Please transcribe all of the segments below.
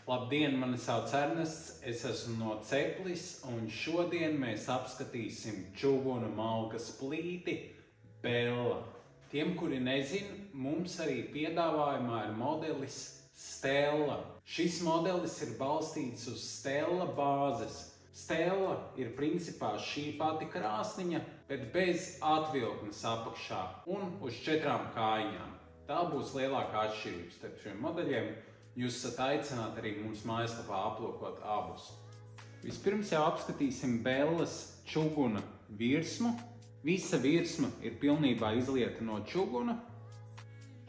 Labdien, mani sauc Ernests, es esmu no Ceplis, un šodien mēs apskatīsim čuguna malkas plīti Bella. Tiem, kuri nezin, mums arī piedāvājumā ir modelis Stella. Šis modelis ir balstīts uz Stella bāzes. Stella ir principā šī pati krāsniņa, bet bez atvilknes apakšā un uz 4 kājiņām. Tā būs lielākā atšķirība starp šiem modeļiem. Jūs esat aicināti arī mums mājaslapā aplūkot abus. Vispirms jau apskatīsim Bellas čuguna virsmu. Visa virsma ir pilnībā izlieta no čuguna.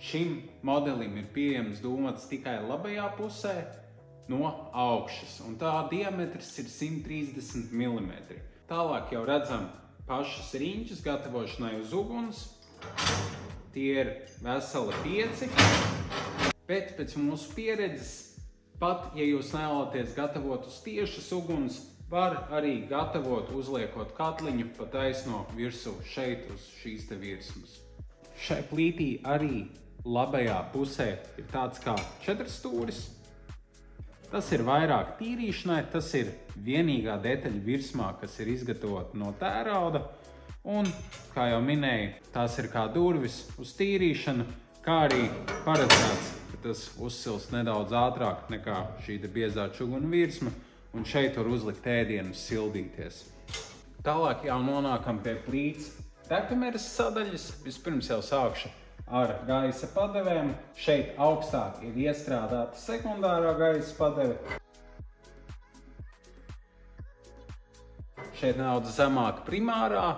Šim modelim ir pieejams dūmats tikai labajā pusē no augšas, un tā diametrs ir 130 mm. Tālāk jau redzam pašas riņķus gatavošanai uz uguns. Tie ir veseli 5. Bet pēc mūsu pieredzes, pat ja jūs nevēlaties gatavot uz tiešas uguns, var arī gatavot uzliekot katliņu pa taisno virsū šeit uz šīs te virsmas. Šai plītī arī labajā pusē ir tāds kā 4 stūris. Tas ir vairāk tīrīšanai, tas ir vienīgā detaļa virsmā, kas ir izgatavota no tērauda. Un, kā jau minēju, tās ir kā durvis uz tīrīšanu, kā arī paredzēts, ka tas uzsils nedaudz ātrāk nekā šī biezā čuguna virsma, un šeit var uzlikt ēdienu sildīties. Tālāk jau nonākam pie plīts degkameras sadaļas. Vispirms jau sākšu ar gaisa padevēm. Šeit augstāk ir iestrādāta sekundārā gaisa padeve. Šeit nedaudz zemāk primārā.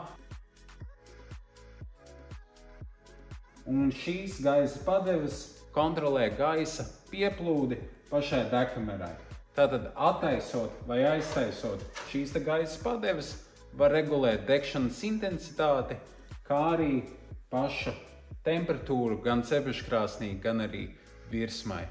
Un šīs gaisa padeves kontrolē gaisa pieplūdi pašai degkamerai. Tātad attaisot vai aiztaisot šīs gaisa padeves var regulēt degšanas intensitāti, kā arī paša temperatūru gan cepeškrāsnī, gan arī virsmai.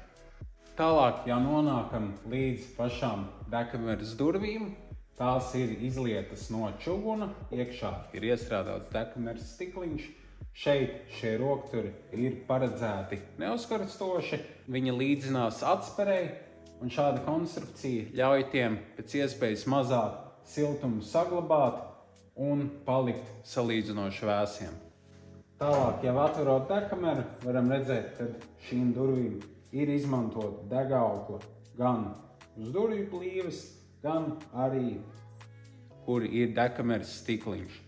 Tālāk jau nonākam līdz pašām degkameras durvīm. Tās ir izlietas no čuguna, iekšā ir iestrādāts degkameras stikliņš. Šeit šie rokturi ir paredzēti neuzkarstoši, viņi līdzinās atsperei, un šāda konstrukcija ļauj tiem pēc iespējas mazāk siltumu saglabāt un palikt salīdzinoši vēsiem. Tālāk, jau atverot degkameru, varam redzēt, ka šīm durvīm ir izmantota degaukla gan uz durvju plīves, gan arī, kur ir degkameras stikliņš.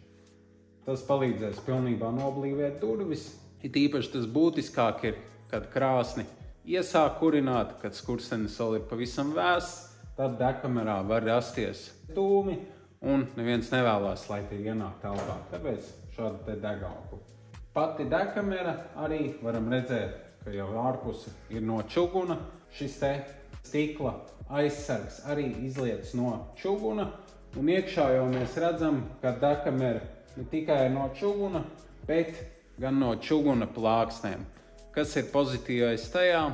Tas palīdzēs pilnībā noblīvēt durvis. It īpaši tas būtiskāk ir, kad krāsni iesāk kurināt, kad skurstenis vēl ir pavisam vēss, tad degkamerā var rasties dūmi, un neviens nevēlās, lai tie ienāk telpā. Tāpēc šāda te degaukla. Pati degkamera arī varam redzēt, ka jau ārpuse ir no čuguna. Šis te stikla aizsargs arī izlietas no čuguna, un iekšā jau mēs redzam, ka degkamera ne tikai no čuguna, bet gan no čuguna plāksnēm. Kas ir pozitīvais tajā?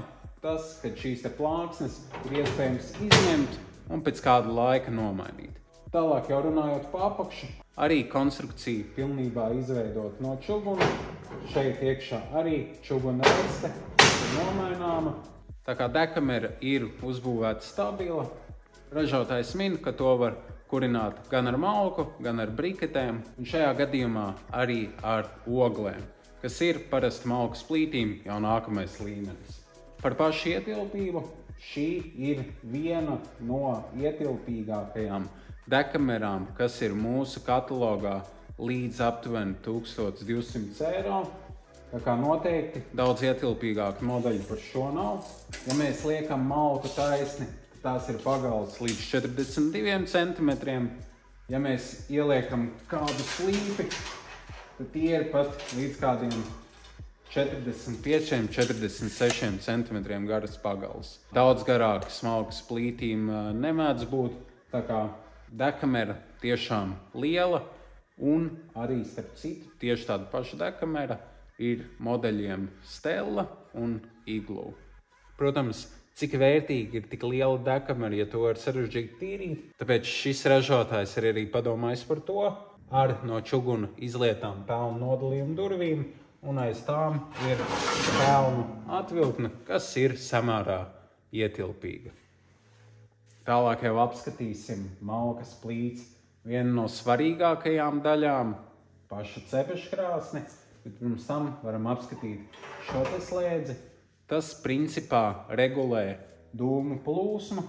Tas, ka šīs te plāksnes ir iespējams izņemt un pēc kāda laika nomainīt. Tālāk jau runājot pa apakšu, arī konstrukcija pilnībā izveidot no čuguna. Šeit iekšā arī čuguna reste ir nomaināma. Tā kā degkamera ir uzbūvēta stabila, ražotājs min, ka to var kurināt gan ar malku, gan ar briketēm, un šajā gadījumā arī ar oglēm, kas ir parasti malkas plītīm jau nākamais līmenis. Par pašu ietilpību šī ir viena no ietilpīgākajām degkamerām, kas ir mūsu katalogā līdz aptuveni 1200 eiro. Tā kā noteikti daudz ietilpīgāki modeļi par šo nav. Ja mēs liekam malku taisni, tās ir pagals līdz 42 cm. Ja mēs ieliekam kādu slīpi, tad tie ir pat līdz kādiem 45–46 cm garas pagals. Daudz garākas malkas plītīm nemēdz būt, tā kā degkamera tiešām liela, un arī starp citu tieši tāda paša degkamera ir modeļiem Stella un Igloo. Protams, cik vērtīgi ir tik liela degkamera, ja to ir sarežģīti tīrīt. Tāpēc šis ražotājs ir arī padomājis par to ar no čuguna izlietām pelnu nodalījumu durvīm, un aiz tām ir pelnu atvilkne, kas ir samērā ietilpīga. Tālāk jau apskatīsim malkas plīts. Viena no svarīgākajām daļām – pašu cepeškrāsni, bet pirms tam varam apskatīt šo te slēdzi. Tas principā regulē dūmu plūsmu,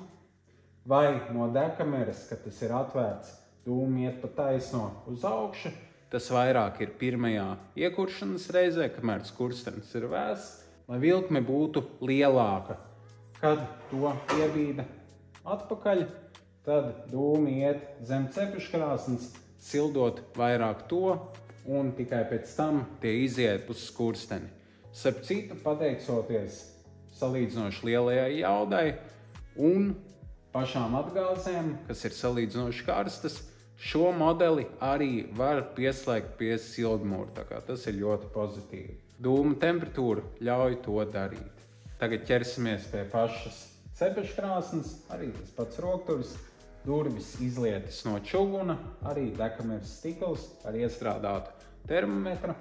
vai no degkameras, kad tas ir atvērts, dūmi iet pa taisno uz augšu. Tas vairāk ir pirmajā iekuršanas reizē, kamēr skurstenis ir vēss, lai vilkme būtu lielāka. Kad to iebīda atpakaļ, tad dūmi iet zem cepeškrāsnes, sildot vairāk to, un tikai pēc tam tie iziet uz skursteni. Starp citu, pateicoties salīdzinoši lielajai jaudai un pašām atgāzēm, kas ir salīdzinoši karstas, šo modeli arī var pieslēgt pie sildmūra, tā kā tas ir ļoti pozitīvi. Dūmu temperatūra ļauj to darīt. Tagad ķersimies pie pašas cepeškrāsnes, arī tas pats rokturis, durvis izlietas no čuguna, arī degkameras stikls ar iestrādātu termometru.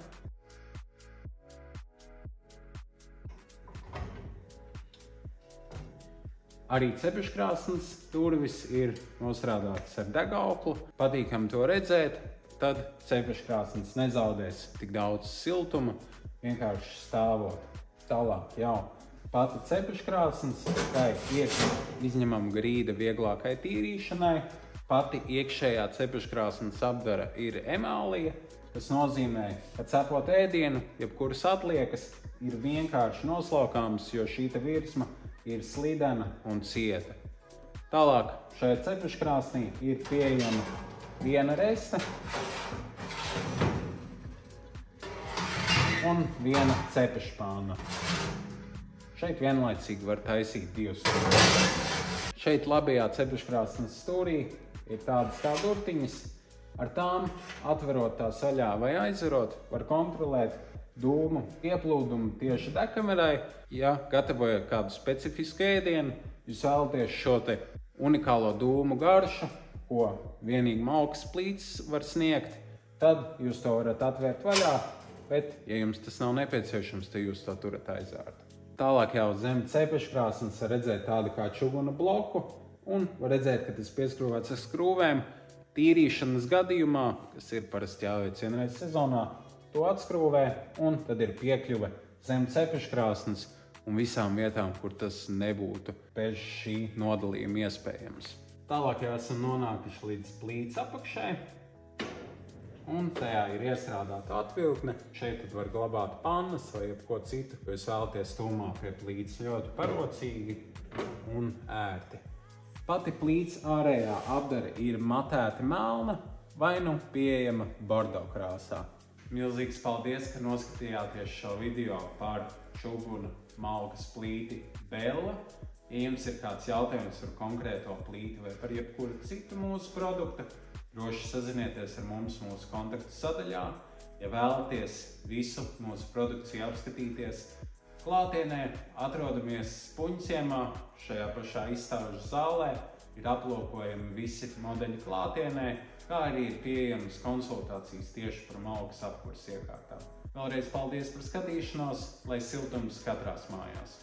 Arī cepeškrāsnes durvis ir nostrādātas ar degauklu. Patīkam to redzēt, tad cepeškrāsnes nezaudēs tik daudz siltuma, vienkārši stāvot. Tālāk jau pati cepeškrāsnes, tai izņemam grīda vieglākai tīrīšanai. Pati iekšējā cepeškrāsnes apdara ir emālija, kas nozīmē, ka cepot ēdienu, jebkuras atliekas ir vienkārši noslaukāmas, jo šī virsma ir slidena un cieta. Tālāk šajā cepeškrāsnī ir pieejama viena reste un viena cepešpāna. Šeit vienlaicīgi var taisīt divus. Šeit labajā cepeškrāsnes stūrī ir tādas kā durtiņas. Ar tām, atverot tās vaļā vai aizverot, var kontrolēt dūmu ieplūdumu tieši degkamerai. Ja gatavojat kādu specifisku ēdienu, jūs vēlaties šo te unikālo dūmu garšu, ko vienīgi malkas plīts var sniegt, tad jūs to varat atvērt vaļā, bet, ja jums tas nav nepieciešams, tad jūs to turat aizvērtu. Tālāk jau zem cepeškrāsnes var redzēt tādu kā čuguna bloku, un var redzēt, ka tas pieskrūvēts ar skrūvēm. Tīrīšanas gadījumā, kas ir parasti jāveic vienreiz sezonā, to atskrūvē, un tad ir piekļuve zem cepeškrāsnes un visām vietām, kur tas nebūtu bez šī nodalījuma iespējams. Tālāk jau esam nonākuši līdz plīts apakšai, un tajā ir iestrādāta atvilkne. Šeit tad var glabāt pannas vai jebko citu, ko jūs vēlaties tūmā pie plīts ļoti parocīgi un ērti. Pati plīts ārējā apdare ir matēti melna vai nu pieejama bordo krāsā. Milzīgs paldies, ka noskatījāties šo video par čuguna malkas plīti Bella. Ja jums ir kāds jautājums par konkrēto plīti vai par jebkuru citu mūsu produktu, droši sazinieties ar mums mūsu kontaktu sadaļā. Ja vēlaties visu mūsu produkciju apskatīties klātienē, atrodamies Spunķciemā, šajā pašā izstāžu zālē. Ir aplūkojami visi modeļi klātienē, kā arī ir pieejamas konsultācijas tieši par malkas apkures iekārtām. Vēlreiz paldies par skatīšanos, lai siltums katrās mājās!